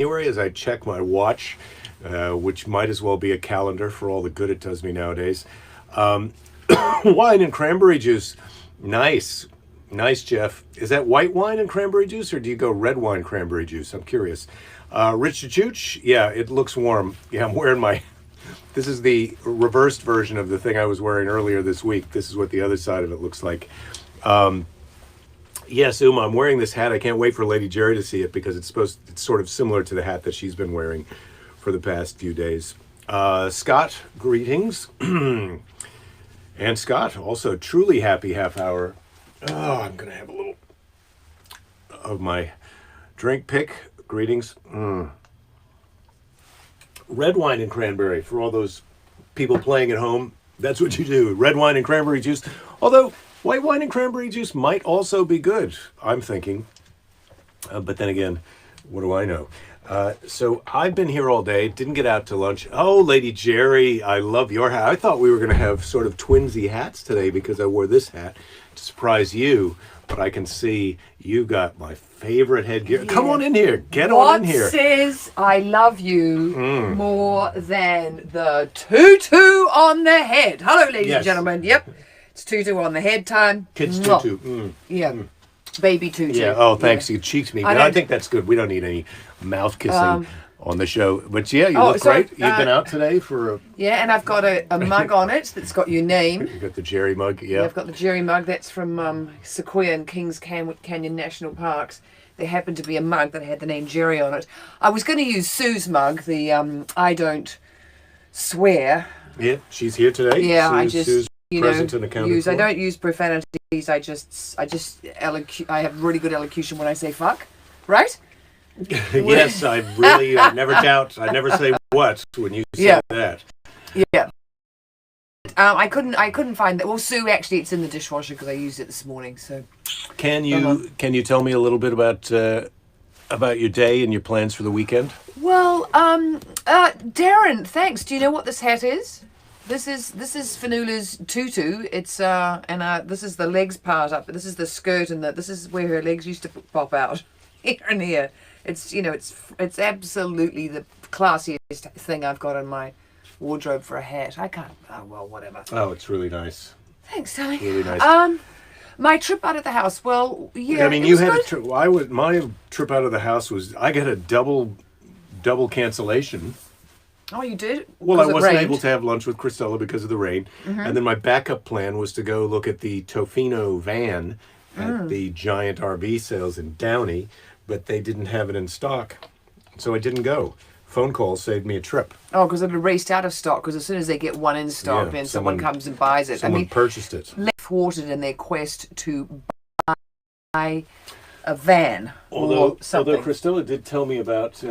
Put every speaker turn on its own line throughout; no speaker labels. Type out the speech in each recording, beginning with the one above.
January as I check my watch, which might as well be a calendar for all the good it does me nowadays. Um, Wine and cranberry juice. Nice. Nice, Jeff. Is that white wine and cranberry juice, or do you go red wine cranberry juice? I'm curious. Richard Chooch, yeah, it looks warm. Yeah, I'm wearing my... This is the reversed version of the thing I was wearing earlier this week. This is what the other side of it looks like. Yes, Uma, I'm wearing this hat. I can't wait for Lady Jerry to see it because it's sort of similar to the hat that she's been wearing for the past few days. Scott, greetings. And Scott, also truly happy half hour. Oh, I'm going to have a little of my drink pick. Greetings. Red wine and cranberry for all those people playing at home. That's what you do. Red wine and cranberry juice. Although white wine and cranberry juice might also be good, I'm thinking. But then again, what do I know? So I've been here all day, didn't get out to lunch. Oh, Lady Jerry, I love your hat. I thought we were going to have sort of twinsy hats today because I wore this hat to surprise you. But I can see you got my favorite headgear. Yeah. Come on in here. Get on in here.
What says I love you more than the tutu on the head? Hello, ladies and gentlemen. Yep. It's tutu on the head time.
Kids tutu.
Yeah. Baby tutu.
Yeah. Oh, thanks. You cheeked me. But I think that's good. We don't need any mouth kissing on the show. But yeah, you look great. You've been out today for a...
Yeah, and I've got a mug on it that's got your name.
You've got the Jerry mug, yeah.
I've got the Jerry mug. That's from Sequoia and Kings Canyon National Parks. There happened to be a mug that had the name Jerry on it. I was going to use Sue's mug, the I Don't Swear.
Yeah, she's here today.
Yeah,
Sue's present and accounted for.
I don't use profanities. I have really good elocution when I say fuck, right?
Yes, I never doubt. I never say what when you say that.
Yeah. I couldn't find that. Well, Sue, actually, it's in the dishwasher because I used it this morning. So,
can you tell me a little bit about your day and your plans for the weekend?
Well, Darren, thanks. Do you know what this hat is? This is Fanula's tutu. It's this is the legs part up. This is the skirt, and this is where her legs used to pop out here and here. It's it's absolutely the classiest thing I've got in my wardrobe for a hat. I can't. Oh well, whatever.
Oh, it's really nice.
Thanks, Sally.
Really nice.
My trip out of the house. Well, yeah.
I mean, you had a trip. My trip out of the house was I got a double cancellation.
Oh, you did?
Well, I wasn't able to have lunch with Christella because of the rain. Mm-hmm. And then my backup plan was to go look at the Tofino van at the giant RV sales in Downey, but they didn't have it in stock. So I didn't go. Phone calls saved me a trip.
Oh, because it had raced out of stock, because as soon as they get one in stock, then someone comes and buys it.
Someone purchased it.
Thwarted in their quest to buy a van or something.
Although Christella did tell me about...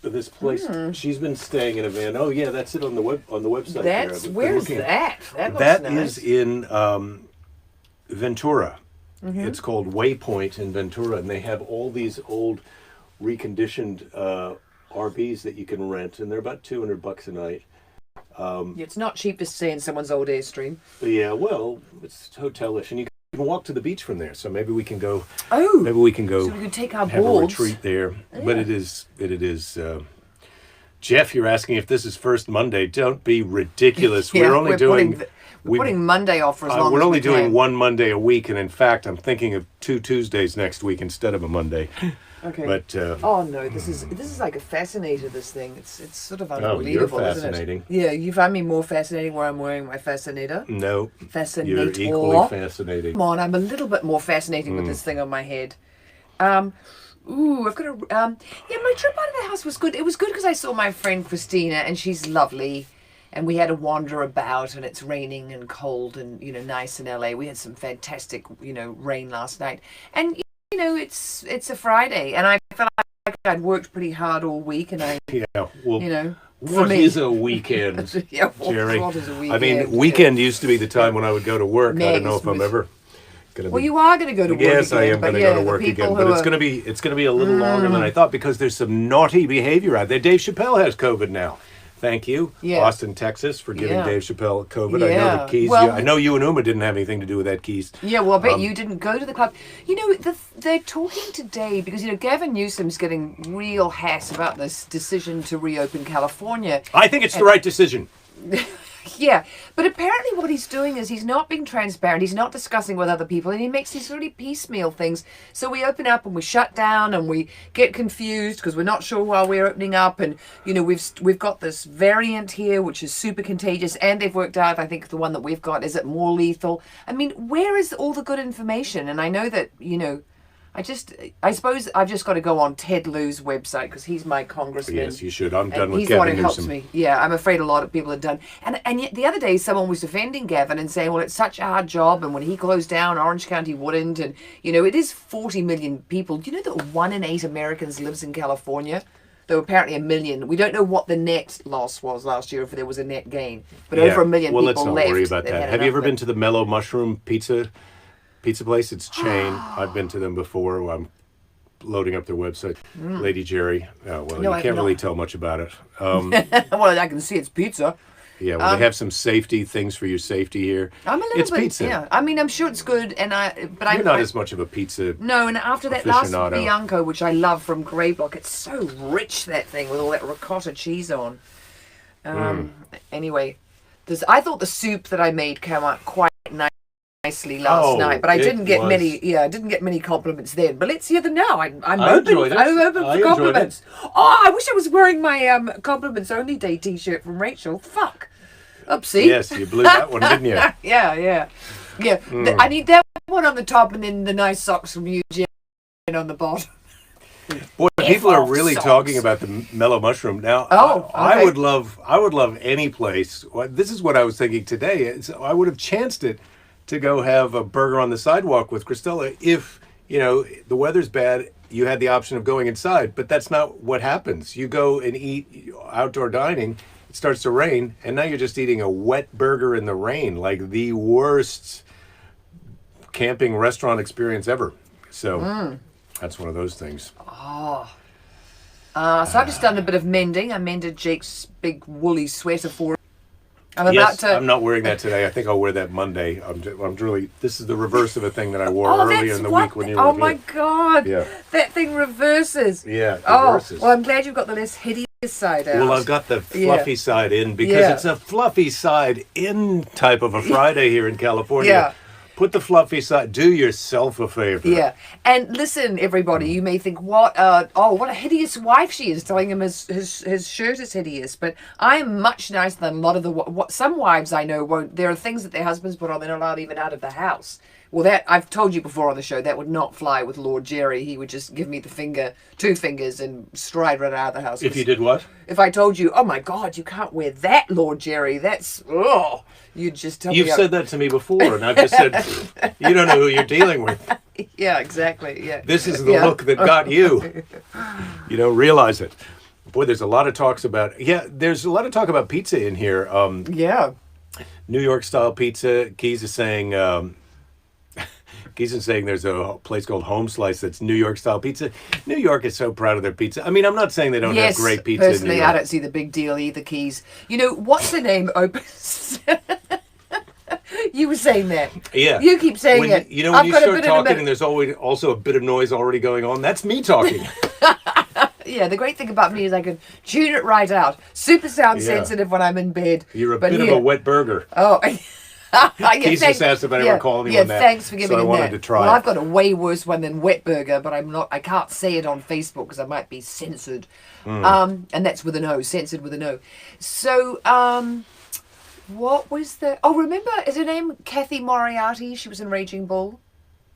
this place, she's been staying in a van. Oh yeah, that's it on the website.
Where's that?
That is in Ventura. Mm-hmm. It's called Waypoint in Ventura, and they have all these old reconditioned RVs that you can rent, and they're about $200 a night.
It's not cheap to stay in someone's old Airstream.
Yeah, well, it's hotelish, and you can walk to the beach from there. So maybe we can go.
Oh,
maybe we can go.
So we can take our
have
boards.
A retreat there. Yeah. But it is. Jeff, you're asking if this is first Monday. Don't be ridiculous.
Yeah,
we're
putting Monday off for as long as we can.
We're only doing one Monday a week, and in fact, I'm thinking of 2 Tuesdays next week instead of a Monday.
Okay.
But
oh no, this is like a fascinator. This thing, it's sort of unbelievable,
fascinating.
Isn't it? Yeah, you find me more fascinating where I'm wearing my fascinator.
No,
fascinator.
You're equally fascinating.
Come on, I'm a little bit more fascinating with this thing on my head. I've got a my trip out of the house was good. It was good because I saw my friend Christina, and she's lovely. And we had a wander about, and it's raining and cold and, nice in LA. We had some fantastic, rain last night. And, it's a Friday, and I felt like I'd worked pretty hard all week, and
what is a weekend, Jerry?
What is a weekend?
I mean, weekend used to be the time when I would go to work. I don't know if I'm ever going to
Well, you are going to go to work again.
Yes, I am going to go to work again, but it's going to be a little longer than I thought because there's some naughty behavior out there. Dave Chappelle has COVID now. Thank you,
Yeah.
Austin, Texas, for giving
Yeah.
Dave Chappelle COVID. I know
Yeah.
the Keys.
Well-
I know you and Uma didn't have anything to do with that, Keys.
Yeah, well, I bet you didn't go to the club. You know, they're talking today because, Gavin Newsom's getting real hass about this decision to reopen California.
I think it's the right decision.
Yeah, but apparently what he's doing is he's not being transparent. He's not discussing with other people, and he makes these really piecemeal things. So we open up and we shut down and we get confused because we're not sure while we're opening up. And we've got this variant here which is super contagious, and they've worked out. I think the one that we've got is it more lethal. I mean, where is all the good information? And I know that I suppose I've just got to go on Ted Lieu's website because he's my congressman.
Yes, you should. I'm done
And
with
he's the one
Gavin
who helps
Newsom.
me. Yeah, I'm afraid a lot of people are done. And yet the other day someone was defending Gavin and saying, well, it's such a hard job, and when he closed down, Orange County wouldn't. And, it is 40 million people. Do you know that 1 in 8 Americans lives in California? Though apparently 1 million. We don't know what the net loss was last year, if there was a net gain. But over 1 million
well,
people
let's not
left.
worry about
that
that.
had
Have you
enough
ever
of it.
been to the Mellow Mushroom pizza place? It's chain. I've been to them before. I'm loading up their website. Lady Jerry. Oh, well,
No,
you
I've
can't really
not.
tell much about it.
Well, I can see it's pizza.
Yeah, well, they have some safety things for your safety here.
I'm a little
it's
bit,
pizza.
yeah. I mean, I'm sure it's good, but
You're not as much of a pizza.
No, and after that last
aficionado.
Bianco, which I love from Grey Block, it's so rich, that thing, with all that ricotta cheese on. Anyway, I thought the soup that I made came out quite nicely last night, but I didn't get many compliments then. But let's hear them now. I'm open.
enjoyed it.
I'm open
I
for
enjoyed
compliments. Oh, I wish I was wearing my compliments only day T-shirt from Rachel. Fuck. Oopsie.
Yes, you blew that one, didn't you?
Yeah. I need that one on the top, and then the nice socks from you, Jen, on the bottom.
Boy, people are
off
really
socks.
talking about the Mellow Mushroom now.
Oh,
I
okay.
would love any place. This is what I was thinking today. I would have chanced it to go have a burger on the sidewalk with Christella if the weather's bad. You had the option of going inside, but that's not what happens. You go and eat outdoor dining. It starts to rain, and now you're just eating a wet burger in the rain, like the worst camping restaurant experience ever. So that's one of those things.
So I've just done a bit of mending. I mended Jake's big woolly sweater for him.
I'm not wearing that today. I think I'll wear that Monday. I'm really. This is the reverse of a thing that I wore earlier in the week when you were
Oh
here.
my God!
Yeah.
That thing reverses.
Yeah, it
Oh,
reverses.
well, I'm glad you've got the less hideous side out.
Well, I've got the fluffy side in because
Yeah.
it's a fluffy side in type of a Friday here in California.
Yeah.
Put the fluffy side. Do yourself a favor.
Yeah, and listen, everybody, you may think, what a hideous wife she is, telling him his shirt is hideous. But I am much nicer than a lot of what some wives I know won't. There are things that their husbands put on they're not allowed even out of the house. Well, that I've told you before on the show, that would not fly with Lord Jerry. He would just give me the finger, 2 fingers, and stride right out of the house.
If you did what?
If I told you, oh my God, you can't wear that, Lord Jerry, that's, you'd just tell me.
You've said that to me before, and I've just said, you don't know who you're dealing with.
Yeah, exactly, yeah.
This is the look that got you. You don't realize it. Boy, there's a lot of talks about, there's a lot of talk about pizza in here.
Yeah.
New York style pizza. Keys is saying there's a place called Home Slice that's New York style pizza. New York is so proud of their pizza. I mean, I'm not saying they don't have great pizza in New
personally,
York.
I don't see the big deal either, Keys. What's the name opens? You were saying that.
Yeah.
You keep saying
when,
it.
when
I've
you
got a
start
bit of a
talking and there's always also a bit of noise already going on, that's me talking.
Yeah, the great thing about me is I can tune it right out. Super sound sensitive when I'm in bed.
You're a bit of a wet burger.
Oh,
Keith just asked if I ever called him on that.
Thanks for giving
so
him
I wanted
that.
to try
well,
it.
I've got a way worse one than wet burger, but I can't say it on Facebook because I might be censored. And that's with an O, censored with an O. So, what was the? Oh, remember? Is her name Kathy Moriarty? She was in Raging Bull,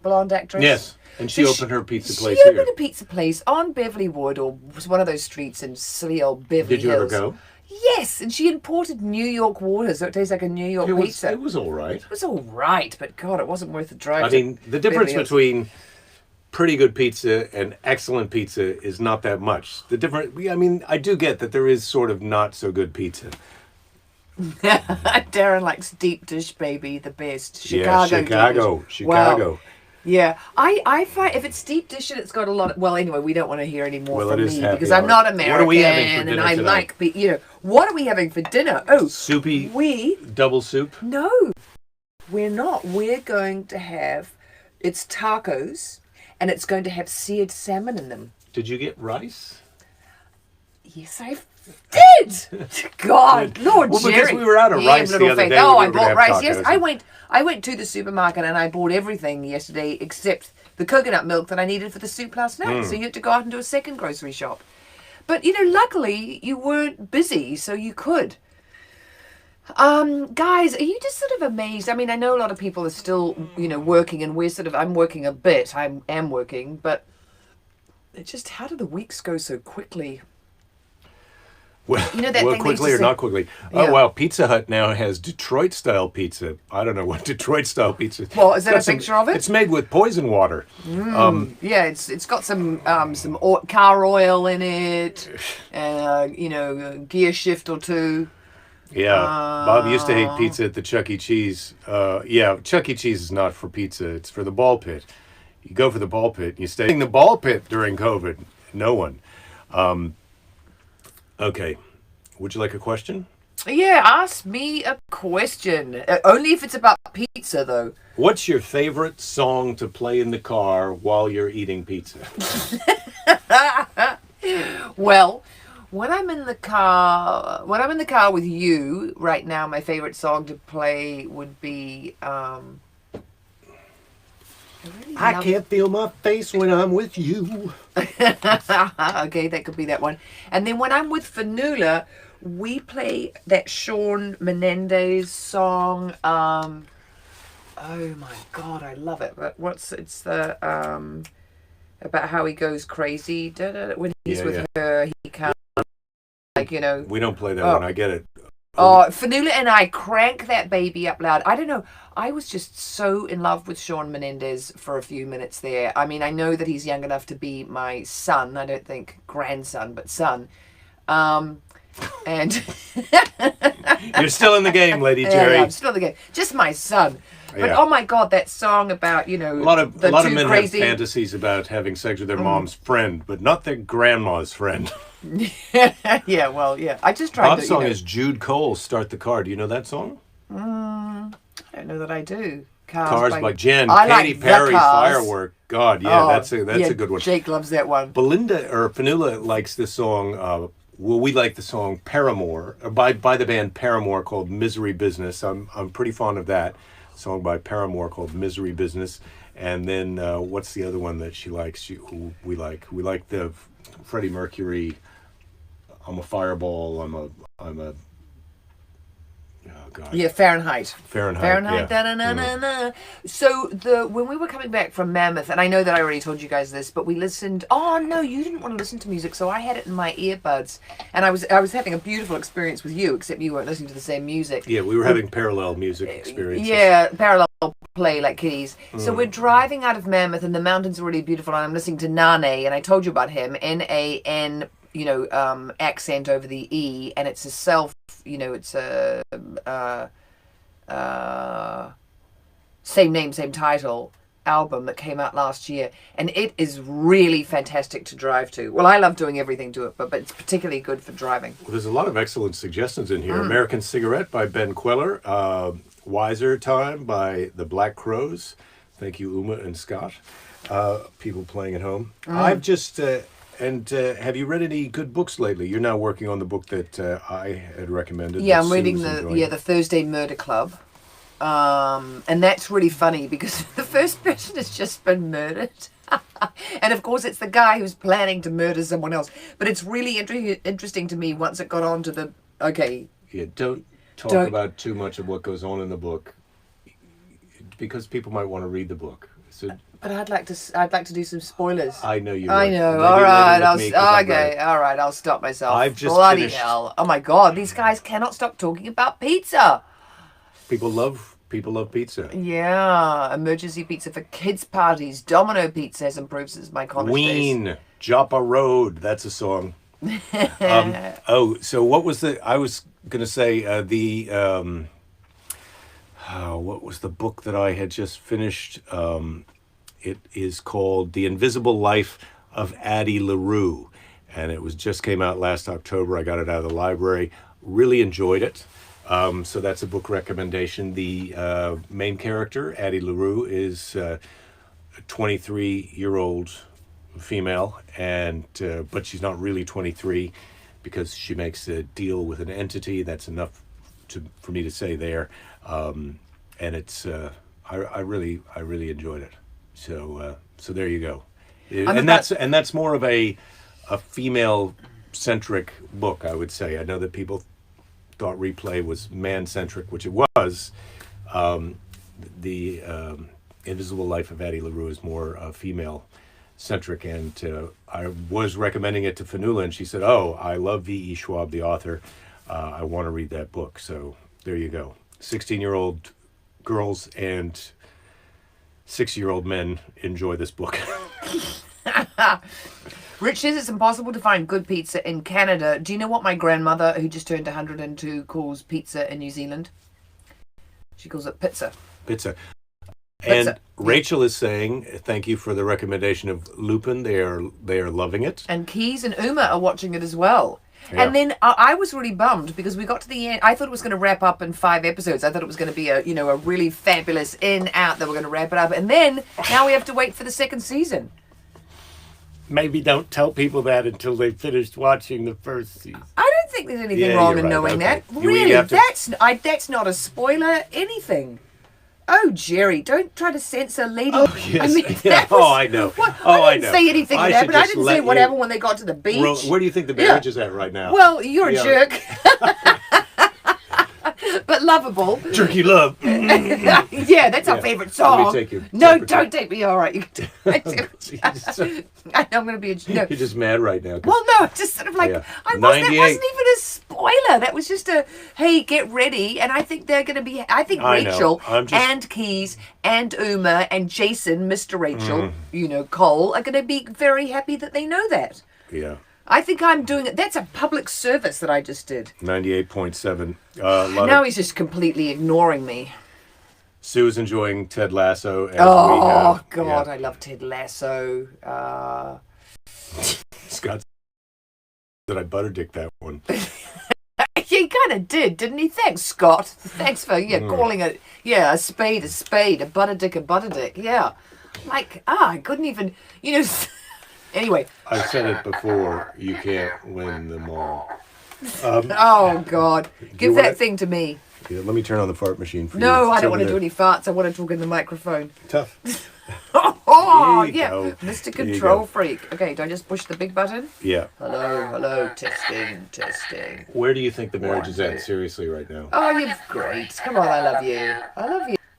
blonde actress.
Yes, and she
So
opened her pizza place
She
here.
opened a pizza place on Beverly Wood, or was one of those streets in silly old Beverly
Did you
Hills.
ever go?
Yes, and she imported New York water, so it tastes like a New York pizza.
It was all right.
It was all right, but God, it wasn't worth the drive.
I mean, the difference
Beverly Hills.
between pretty good pizza and excellent pizza is not that much. I mean, I do get that there is sort of not so good pizza.
Darren likes deep dish, baby, the best. Chicago.
Yeah, Chicago.
Wow. Yeah, I find if it's deep dish and it's got a lot of, well, anyway, we don't want to hear any more
Well,
from
it is
me
happy
because I'm
hour.
not
What
American
are we having for
and
dinner
I
tonight?
what are we having for dinner? Oh,
Soupy
we,
double soup?
no, we're not. We're going to have, it's tacos and it's going to have seared salmon in them.
Did you get rice?
Yes, I did. God, Lord
Well,
Jerry.
because we were out of
Yeah,
rice the
little
other
fake.
day
Oh,
when we
I
were gonna
bought
have
rice. Yes,
tacos.
I went to the supermarket and I bought everything yesterday except the coconut milk that I needed for the soup last night. So you had to go out and do a second grocery shop. But luckily you weren't busy, so you could. Guys, are you just sort of amazed? I mean, I know a lot of people are still, working, and I'm working a bit. I am working, but it just, how do the weeks go so quickly?
Well,
You know that
well,
thing they used
quickly
to
or
say-
not quickly.
Yeah.
Oh, wow. Pizza Hut now has Detroit-style pizza. I don't know what Detroit-style pizza is.
Well, is that
It's got
a picture of it?
It's made with poison water.
Yeah, it's got some car oil in it, and gear shift or two.
Yeah. Bob used to hate pizza at the Chuck E. Cheese. Yeah, Chuck E. Cheese is not for pizza. It's for the ball pit. You go for the ball pit. You stay in the ball pit during COVID. No one. Okay. Would you like a question?
Yeah, ask me a question. Only if it's about pizza, though.
What's your favorite song to play in the car while you're eating pizza?
Well, when I'm in the car with you right now, my favorite song to play would be.
I can't feel my face when I'm with you.
Okay, that could be that one. And then when I'm with Fanula, we play that Shawn Menendez song. Oh my God, I love it. But it's the about how he goes crazy. When he's
Yeah,
with
yeah.
her, he can't
We don't play that
Oh.
one. I get it.
Oh, Fanula and I crank that baby up loud. I don't know. I was just so in love with Shawn Menendez for a few minutes there. I mean, I know that he's young enough to be my son. I don't think grandson, but son. And
You're still in the game, Lady
yeah,
Jerry.
I'm still the game. Just my son. But
Yeah.
oh my God, that song about
A lot of
the two
men
crazy.
have fantasies about having sex with their mom's friend, but not their grandma's friend.
Yeah, well, yeah. I just tried
Bob's
to.
song is Jude Cole, "Start the Car." Do you know that song?
I don't know that I do.
Cars by Jen,
I
Katy
like The
Perry,
Cars.
Firework. God, yeah,
Oh,
that's
yeah,
a good one.
Jake loves that one.
Belinda or Fanula likes this song. Well, we like the song Paramore by the band Paramore called "Misery Business." I'm pretty fond of that song by Paramore called "Misery Business." And then what's the other one that she likes? Who we like? We like the Freddie Mercury. I'm a fireball. I'm a. Oh God.
Yeah, Fahrenheit.
Fahrenheit.
Da, na, na, na, na. So when we were coming back from Mammoth, and I know that I already told you guys this, but we listened. Oh no, you didn't want to listen to music, so I had it in my earbuds, and I was having a beautiful experience with you, except you weren't listening to the same music.
Yeah, we were having parallel music experiences.
Yeah, parallel play like kitties. So we're driving out of Mammoth, and the mountains are really beautiful, and I'm listening to Nane, and I told you about him, Nan. Accent over the E, and it's a it's a same name, same title album that came out last year, and it is really fantastic to drive to. Well, I love doing everything to it, but it's particularly good for driving.
Well, there's a lot of excellent suggestions in here. American Cigarette by Ben Queller. Wiser Time by the Black Crows. Thank you, Uma and Scott. People playing at home. I've just... have you read any good books lately? You're now working on the book that I had recommended.
Yeah,
that
I'm
Sue
reading
was enjoying.
the Thursday Murder Club. And that's really funny because the first person has just been murdered. And of course it's the guy who's planning to murder someone else. But it's really interesting to me once it got on to the... Okay.
Yeah, don't talk about too much of what goes on in the book because people might want to read the book. So
But I'd like to do some spoilers.
I know you.
I
would.
know.
Maybe
All right.
with me 'cause I've read
Okay.
it.
All right. I'll stop myself.
I've just
Bloody
finished-
hell! Oh my God! These guys cannot stop talking about pizza.
People love pizza.
Yeah, emergency pizza for kids' parties. Domino Pizza has improved since my college days.
Ween, Joppa Road. That's a song. So what was the? I was gonna say what was the book that I had just finished? It is called The Invisible Life of Addie LaRue, and it was just came out last October. I got it out of the library. Really enjoyed it. So that's a book recommendation. The main character, Addie LaRue, is a 23-year-old female, and but she's not really 23 because she makes a deal with an entity. That's enough for me to say there. And it's I really enjoyed it. So there you go. And that's more of a female centric book, I would say. I know that people thought Replay was man centric, which it was. The Invisible Life of Addie LaRue is more female centric, and I was recommending it to Fanula, and she said, "Oh, I love V.E. Schwab, the author. I want to read that book." So there you go. 16-year-old girls and 6-year-old men enjoy this book.
Rich says it's impossible to find good pizza in Canada. Do you know what my grandmother, who just turned 102, calls pizza in New Zealand? She calls it pizza.
Pizza. And Rachel is saying, thank you for the recommendation of Lupin. They are loving it.
And Keys and Uma are watching it as well.
Yeah.
And then I was really bummed because we got to the end. I thought it was going to wrap up in 5 episodes. I thought it was going to be a really fabulous in, out, that we're going to wrap it up. And then now we have to wait for the second season.
Maybe don't tell people that until they've finished watching the first season.
I don't think there's anything wrong in knowing that. Really, that's not a spoiler, anything. Oh, Jerry, don't try to censor Lady.
Oh, yes.
I mean,
I know.
What,
I
didn't say anything to that, but I didn't say what happened when they got to the beach.
Well, where do you think the marriage is at right now?
Well, you're a jerk. But lovable.
Jerky love.
Yeah, that's our favourite song.
Let me take you.
No, don't take me. All right. You can I know I'm going to be a... No.
You're just mad right now.
Well, no, just sort of like...
Yeah.
That wasn't even a spoiler. That was just a, hey, get ready. And I think they're going to be... I think Rachel and Keys and Uma and Jason, Mr. Rachel, Cole, are going to be very happy that they know that.
Yeah.
I think I'm doing it. That's a public service that I just did.
98.7.
Now he's just completely ignoring me.
Sue's enjoying Ted Lasso. As
God,
yeah.
I love Ted Lasso.
Scott said I butterdick that one.
He kind of did, didn't he? Thanks, Scott. Thanks for calling it, a spade, a butterdick. Yeah. Like, I couldn't even, Anyway.
I've said it before, you can't win them all.
Oh, God. Give that thing to me.
Yeah, let me turn on the fart machine for you.
No, I don't want to do any farts. I want to talk in the microphone.
Tough.
Oh, yeah.
Go.
Mr. Control Freak. Okay, do I just push the big button?
Yeah.
Hello. Testing.
Where do you think the marriage is at, seriously, right now?
Oh, you're great. Come on, I love you.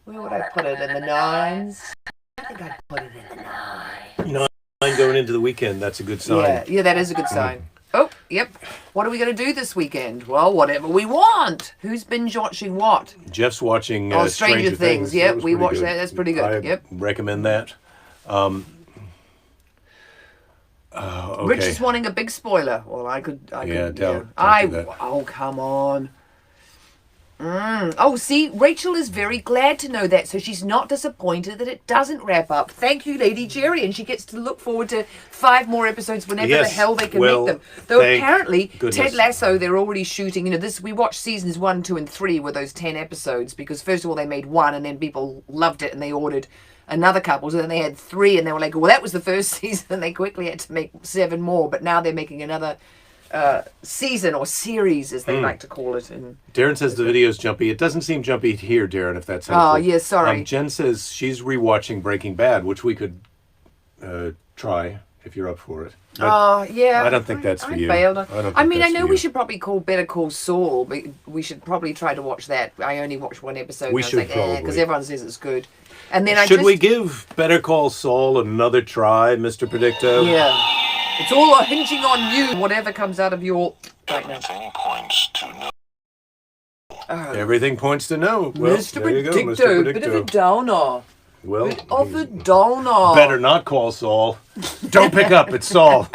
Where would I put it? In the 9s? I think I'd put it in the 9s.
9 going into the weekend, that's a good sign.
Yeah, that is a good sign. Oh, yep. What are we going to do this weekend? Well, whatever we want. Who's binge watching what?
Jeff's watching
Stranger Things. Yep, we watched that. That's pretty good.
I recommend that. Okay.
Rich is wanting a big spoiler. Well, I could. Oh, come on. Oh, see, Rachel is very glad to know that, so she's not disappointed that it doesn't wrap up. Thank you, Lady Jerry, and she gets to look forward to 5 more episodes whenever the hell they can make them. Though apparently, Ted Lasso, they're already shooting. We watched seasons 1, 2, and 3 with those 10 episodes because first of all they made 1, and then people loved it and they ordered another couple. So then they had 3, and they were like, "Well, that was the first season." And they quickly had to make 7 more, but now they're making another season or series, as they like to call it. And
Darren says the video's jumpy. It doesn't seem jumpy here, Darren, if that's helpful.
Oh, yeah, sorry.
Jen says she's rewatching Breaking Bad, which we could try if you're up for it. But
yeah.
I don't think that's for you.
I know we should probably call Better Call Saul, but we should probably try to watch that. I only watched 1 episode.
We should probably.
Because everyone says it's good. And then
we give Better Call Saul another try, Mr. Predicto?
Yeah. It's all hinging on you, whatever comes out of your...
Everything points to no.
Everything points to no. Well,
Mr. Predicto, bit of a downer.
Well,
bit of a downer.
Better not call Saul. Don't pick up, it's Saul.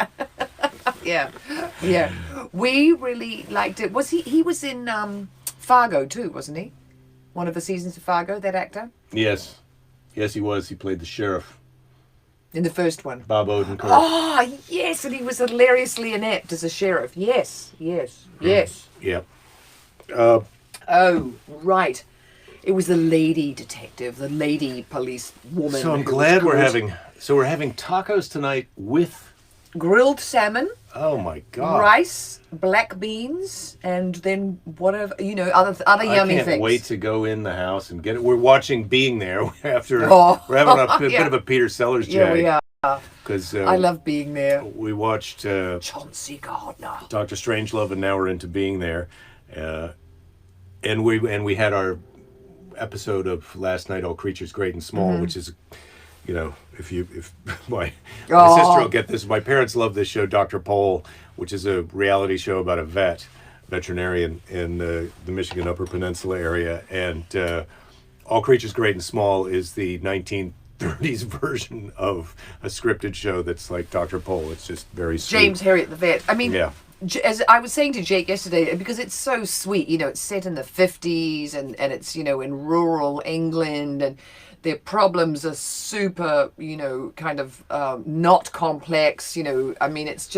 Yeah. We really liked it. He was in Fargo too, wasn't he? One of the seasons of Fargo, that actor?
Yes, he was. He played the sheriff.
In the first one.
Bob Odenkirk.
Oh, yes, and he was hilariously inept as a sheriff. Yes.
Yeah.
Oh, right. It was the lady detective, the lady police woman.
So I'm
who
glad
was
we're
good.
having tacos tonight with.
Grilled salmon,
Oh my God!
rice, black beans, and then whatever, other yummy
I can't
things.
wait to go in the house and get it. We're watching Being There after
Oh.
we're having a bit
Yeah.
of a Peter Sellers
Yeah, we
jag
are.
because
I love being there.
we watched
Chauncey Gardner.
Dr. Strangelove and now we're into Being There, and we had our episode of last night, All Creatures Great and Small, which is, if my sister will get this, my parents love this show, Dr. Pole, which is a reality show about a veterinarian in the Michigan Upper Peninsula area, and All Creatures Great and Small is the 1930s version of a scripted show that's like Dr. Pole. It's just very sweet.
James Herriot the vet. I mean,
Yeah.
as I was saying to Jake yesterday, because it's so sweet, it's set in the 50s and it's, in rural England, and their problems are super, kind of not complex, I mean, it's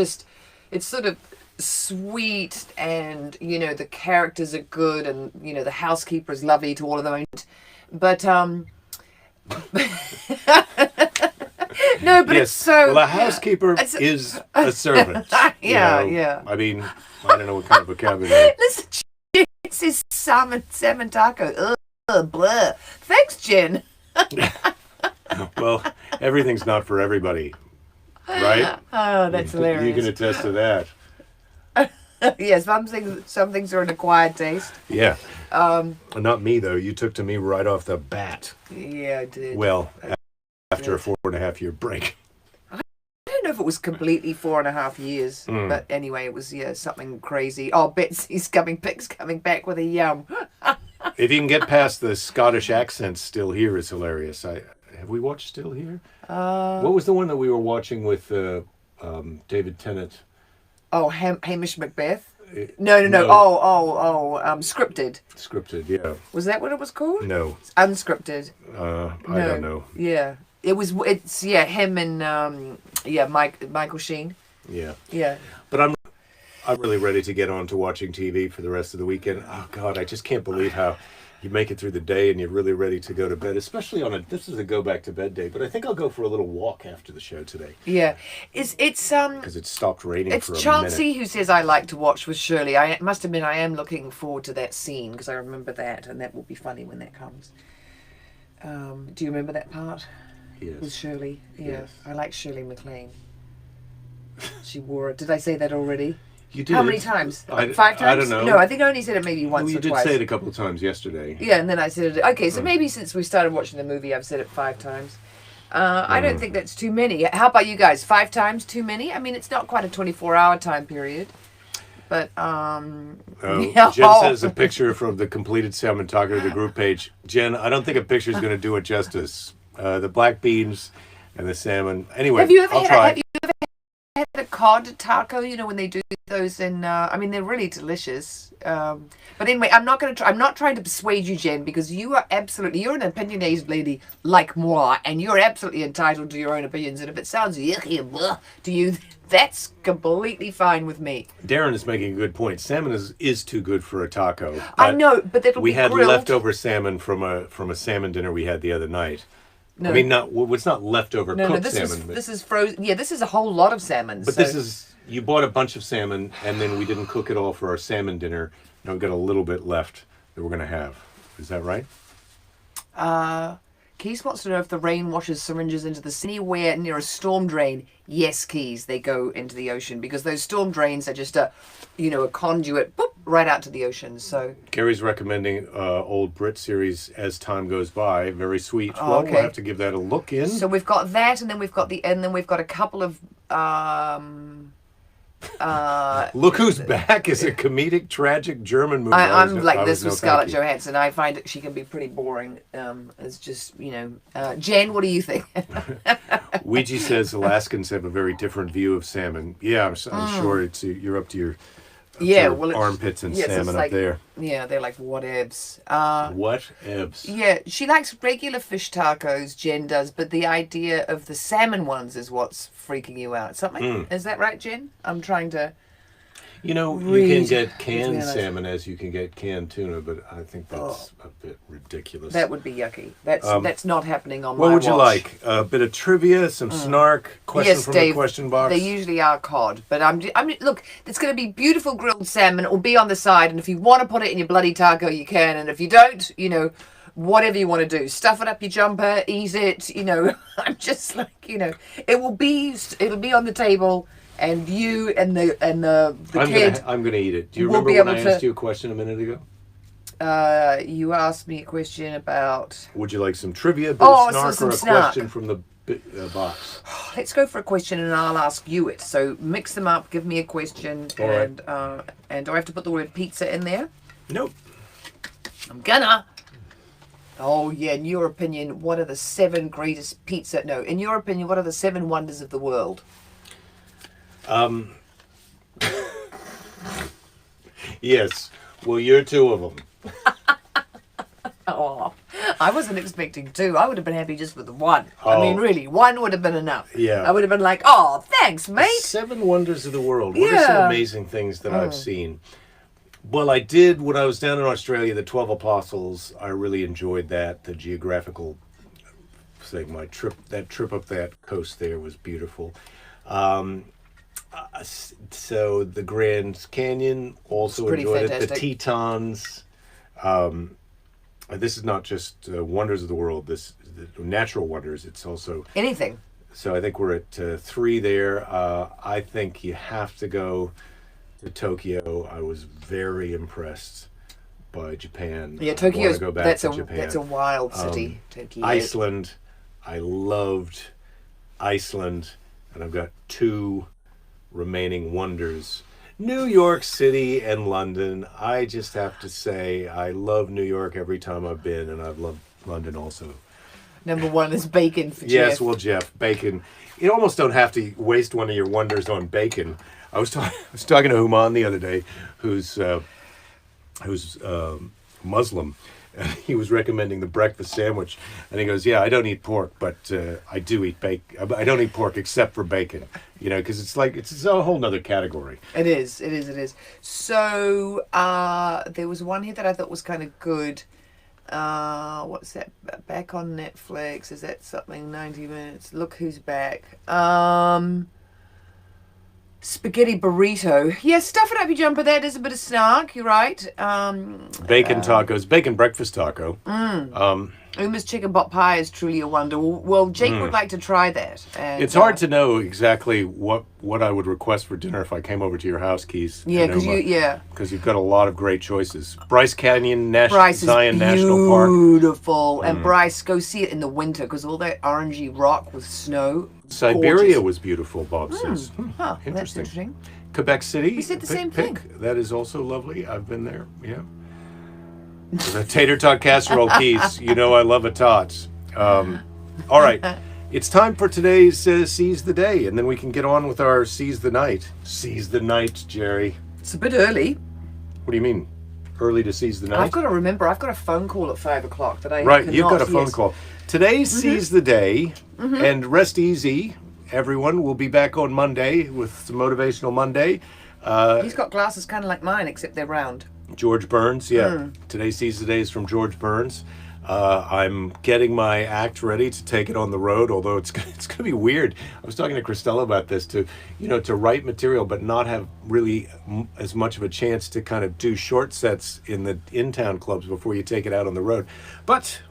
sort of sweet, and, the characters are good, and, the housekeeper is lovely to all of them. But, no, but
Yes.
it's so...
Well, a housekeeper is a servant.
Yeah,
you know?
yeah.
I mean, I don't know what kind of vocabulary.
Listen, it says salmon taco. Ugh, blah. Thanks, Jen.
Well, everything's not for everybody, right?
Oh, that's
You
hilarious.
can attest to that.
Yeah, some things are an acquired taste.
Yeah. Not me, though. You took to me right off the bat.
Yeah, I did.
Well, after a 4.5-year break.
I don't know if it was completely 4.5 years, but anyway, it was something crazy. Oh, Betsy's coming back with a yum.
If you can get past the Scottish accent, Still Here is hilarious. Have we watched Still Here? What was the one that we were watching with David Tennant?
Oh, Hamish Macbeth. No.
No.
Scripted.
Scripted, yeah.
Was that what it was called?
No,
Unscripted.
I don't know.
Yeah, it's him and Michael Sheen.
Yeah.
Yeah.
But I'm really ready to get on to watching TV for the rest of the weekend. Oh God, I just can't believe how you make it through the day and you're really ready to go to bed, especially this is a go back to bed day, but I think I'll go for a little walk after the show today.
Yeah. It's
Because it stopped raining for a
Chauncey
minute.
who says I like to watch with Shirley. I must admit I am looking forward to that scene because I remember that, and that will be funny when that comes. Do you remember that part with
Yes.
Shirley? Yeah.
Yes.
I like Shirley MacLaine. She wore it. Did I say that already?
You did.
How many times? 5 times?
I don't know.
No, I think I only said it maybe once
Well, you
or
did
twice.
say it a couple of times yesterday.
Yeah, and then I said it. Okay, so maybe since we started watching the movie, I've said it 5 times. I don't think that's too many. How about you guys? 5 times too many? I mean, it's not quite a 24-hour time period. But,
Jen says a picture from the completed salmon taco to the group page. Jen, I don't think a picture is going to do it justice. The black beans and the salmon. Anyway,
have you ever
I'll try.
had a cod taco? When they do those in. I mean, they're really delicious. But anyway, I'm not trying to persuade you, Jen, because you're an opinionated lady like moi, and you're absolutely entitled to your own opinions. And if it sounds yucky and blah to you, that's completely fine with me.
Darren is making a good point. Salmon is too good for a taco.
I know, but that'll
we
be
had
grilled.
leftover salmon from a salmon dinner we had the other night.
No.
I mean, it's not leftover cooked salmon.
This is frozen. Yeah, this is a whole lot of salmon.
But
so.
this is, you bought a bunch of salmon and then we didn't cook it all for our salmon dinner. Now we've got a little bit left that we're going to have. Is that right?
Keys wants to know if the rain washes syringes into the sea anywhere near a storm drain. Yes, Keys, they go into the ocean because those storm drains are just a conduit, boop, right out to the ocean. So
Gary's recommending old Brit series As Time Goes By. Very sweet.
Oh,
Well,
okay.
we'll have to give that a look in.
so we've got that, and then we've got a couple of
Look Who's Back is a comedic, tragic German movie.
I'm like
I
this
was
with
no
Scarlett
thank you.
Johansson. I find that she can be pretty boring. It's just, Jen, what do you think?
Ouija says Alaskans have a very different view of salmon. Yeah, I'm sure you're up to your
Yeah,
sort of
well, it's,
armpits and
yes, it's
salmon
like,
up there.
Yeah, they're like whatevs.
What evs?
Yeah, she likes regular fish tacos, Jen does, but the idea of the salmon ones is what's freaking you out. Something? Is that right, Jen? I'm trying to
You know, you can
read
get canned
between us.
salmon as you can get canned tuna, but I think that's a bit ridiculous.
That would be yucky. That's not happening on my
What would you
watch.
like? A bit of trivia, some snark, question
Yes,
from
Dave.
the question box?
They usually are cod, but I'm look. It's going to be beautiful grilled salmon. It'll be on the side, and if you want to put it in your bloody taco, you can. And if you don't, whatever you want to do, stuff it up your jumper, eat it. I'm just like, it'll be on the table, and you and the kid.
I'm gonna eat it. Do you
will
remember
be
when
able
I
to-
asked you a question a minute ago?
You asked me a question about.
Would you like some trivia, bit
Oh,
of snark,
some
or a
snark.
question from the box?
Let's go for a question, and I'll ask you it. So mix them up. Give me a question,
All right.
and do I have to put the word pizza in there?
Nope.
I'm gonna. Oh yeah. In your opinion, what are the 7 greatest pizza? No. In your opinion, what are the 7 wonders of the world?
Yes. Well, you're 2 of them.
Oh, I wasn't expecting 2. I would have been happy just with the 1. I
Oh.
mean, really, 1 would have been enough.
Yeah.
I would have been like, oh, thanks, mate.
7 wonders of the world. What are some
Yeah.
amazing things that I've seen? Well, I did when I was down in Australia. The 12 Apostles. I really enjoyed that. The geographical thing. That trip up that coast there was beautiful. So the Grand Canyon also
pretty
enjoyed it.
fantastic.
The Tetons. This is not just wonders of the world. This the natural wonders. It's also.
Anything.
So I think we're at 3 there. I think you have to go to Tokyo. I was very impressed by Japan.
Yeah,
I
Tokyo's
wanna go back
that's
to
a
Japan.
that's a wild city. Tokyo.
Iceland. I loved Iceland, and I've got 2 remaining wonders. New York City and London. I just have to say I love New York every time I've been, and I've loved London also.
Number 1 is bacon for
Yes,
Jeff.
well, Jeff, bacon. You almost don't have to waste one of your wonders on bacon. I was talking to Human the other day, who's Muslim, and he was recommending the breakfast sandwich, and he goes, "Yeah, I don't eat pork, but I do eat bacon. I don't eat pork except for bacon, because it's a whole nother category."
It is. So there was one here that I thought was kind of good. What's that? Back on Netflix. Is that something? 90 minutes. Look who's back. Spaghetti burrito. Yeah, stuff it up your jumper. That is a bit of snark. You're right.
Bacon tacos, bacon breakfast taco.
Uma's chicken pot pie is truly a wonder. Well, Jake would like to try that. And,
It's hard to know exactly what I would request for dinner if I came over to your house, Keys.
Yeah,
and Uma,
because
because you've got a lot of great choices. Bryce Canyon
Bryce is
Zion National Park.
beautiful. And Bryce, go see it in the winter because all that orangey rock with snow.
Siberia
gorgeous.
was beautiful, Bob says.
Huh, that's
Interesting.
interesting.
Quebec City.
We said the same thing.
That is also lovely. I've been there. Yeah. The tater tot casserole, Keys. You know I love a tots. All right. It's time for today's Seize the Day, and then we can get on with our Seize the Night. Seize the Night, Jerry.
It's a bit early.
What do you mean? Early to seize the night?
I've got to remember, I've got a phone call at 5 o'clock that I
Right,
cannot,
you've got a phone
yes.
call. Today's Seize the Day, and rest easy, everyone. We'll be back on Monday with some Motivational Monday.
He's got glasses kind of like mine, except they're round.
George Burns, yeah. Today's Seize the Day is from George Burns. I'm getting my act ready to take it on the road, although it's going to be weird. I was talking to Christella about this, to write material but not have really as much of a chance to kind of do short sets in the in-town clubs before you take it out on the road. But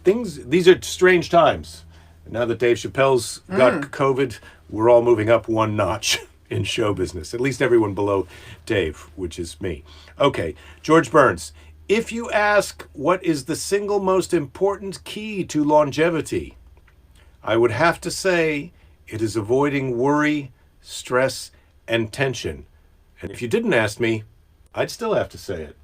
these are strange times. Now that Dave Chappelle's got COVID, we're all moving up one notch in show business, at least everyone below Dave, which is me. Okay, George Burns. If you ask what is the single most important key to longevity, I would have to say it is avoiding worry, stress, and tension. And if you didn't ask me, I'd still have to say it.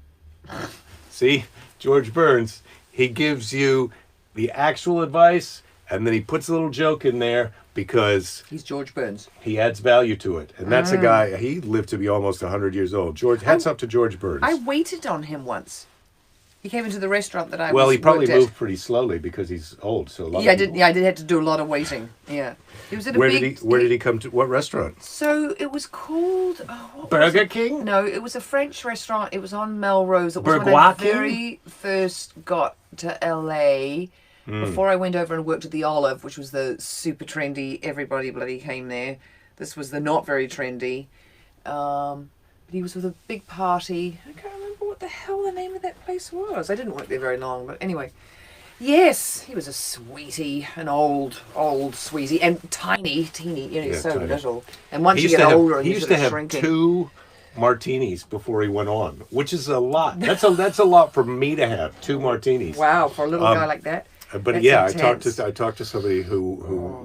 See, George Burns, he gives you the actual advice and then he puts a little joke in there because
He's George Burns.
he adds value to it. And that's a guy, he lived to be almost 100 years old. Hats up to George Burns.
I waited on him once. He came into the restaurant that I
Well, he probably
worked at.
moved pretty slowly because he's old. So a lot
Yeah, I
of
did.
people-
Yeah, I did have to do a lot of waiting. Yeah, he was at a
Where
big.
did he come to? What restaurant?
So it was called what was
Burger
it?
King?
No, it was a French restaurant. It was on Melrose. It was when I
Bourgeois King?
very first got to LA. Before I went over and worked at the Olive, which was the super trendy. Everybody bloody came there. This was the not very trendy. But he was with a big party. I can't remember what the hell the name of that place was. I didn't work there very long, but anyway. Yes, he was a sweetie, an old sweetie, and teeny,
Yeah,
so
tiny.
little. And once
He
you
used
get
to have,
older, and
he
you
used
sort
to
of
have
shrinking.
2 martinis before he went on, which is a lot. That's a lot for me to have 2 martinis.
Wow, for a little guy like that.
But
That's
yeah,
intense.
I talked to somebody who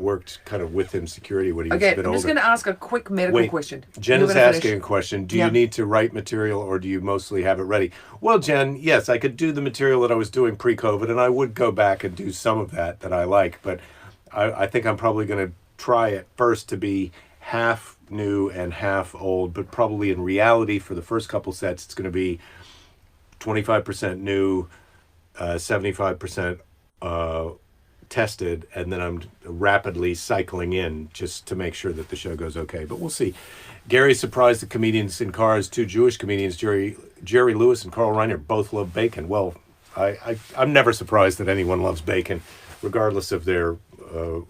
worked kind of with him security when he was
Okay,
a bit
I'm just
older.
going to ask a quick medical question.
Jen
You're
is
gonna
asking
finish?
a question. Do
Yeah.
you need to write material or do you mostly have it ready? Well, Jen, yes, I could do the material that I was doing pre-COVID, and I would go back and do some of that I like, but I think I'm probably going to try at first to be half new and half old, but probably in reality for the first couple sets, it's going to be 25% new, 75% tested, and then I'm rapidly cycling in just to make sure that the show goes okay. But we'll see. Gary's surprised the comedians in cars. 2 Jewish comedians, Jerry Lewis and Carl Reiner, both love bacon. Well, I'm never surprised that anyone loves bacon, regardless of their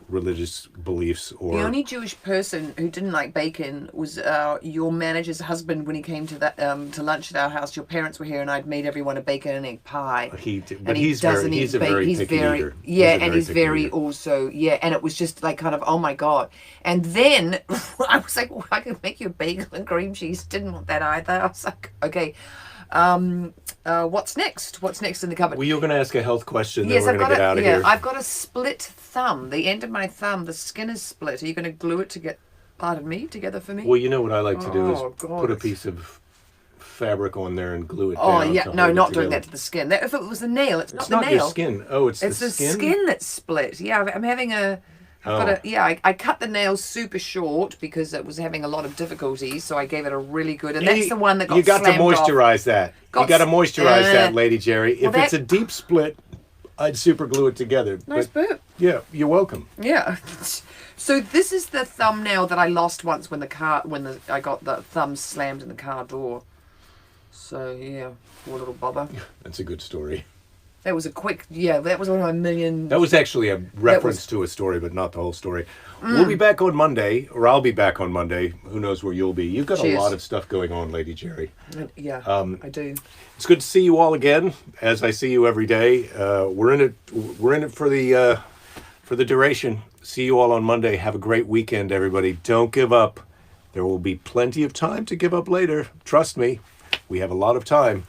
religious beliefs or.
The only Jewish person who didn't like bacon was your manager's husband when he came to to lunch at our house. Your parents were here, and I'd made everyone a bacon and egg pie.
But
And he
he's
doesn't
he's
eat
a very
bacon.
picky eater.
Yeah,
a
and he's
picky
very
eater.
also and it was just like kind of oh my god. And then I was like, well, I could make you a bagel and cream cheese. Didn't want that either. I was like, okay. What's next? What's next in the cupboard?
Well, you're going to ask a health question,
Yes,
then we're going to get out of here.
I've got a split thumb. The end of my thumb, the skin is split. Are you going to glue it together for me?
Well, you know what I like to do is
Oh, God.
put a piece of fabric on there and glue it
Oh
down.
yeah,
to
no,
hold it
not doing
together.
that to the skin. If it was the nail, it's
It's
not
not
the nail.
your skin. Oh, it's
It's
the
the
skin.
skin that's split. Yeah, I'm having a. I've got
Oh.
I cut the nails super short because it was having a lot of difficulties, so I gave it a really good. And
Hey,
that's the one that got
you got to
slammed off.
moisturize that.
Got
You got to
s-
moisturize that, Lady Jerry.
well,
If it's a
that-
deep split, I'd super glue it together.
Nice
but,
burp.
yeah, you're welcome.
Yeah. So this is the thumbnail that I lost once when I got the thumb slammed in the car door. So yeah, poor little bobber.
That's a good story.
That was a quick. Yeah, that was one of my million.
That was actually a reference
was-
to a story, but not the whole story. We'll be back on Monday, or I'll be back on Monday. Who knows where you'll be? You've got
Cheers.
a lot of stuff going on, Lady Jerry.
Yeah, I do.
It's good to see you all again, as I see you every day. We're in it. We're in it for the duration. See you all on Monday. Have a great weekend, everybody. Don't give up. There will be plenty of time to give up later. Trust me, we have a lot of time.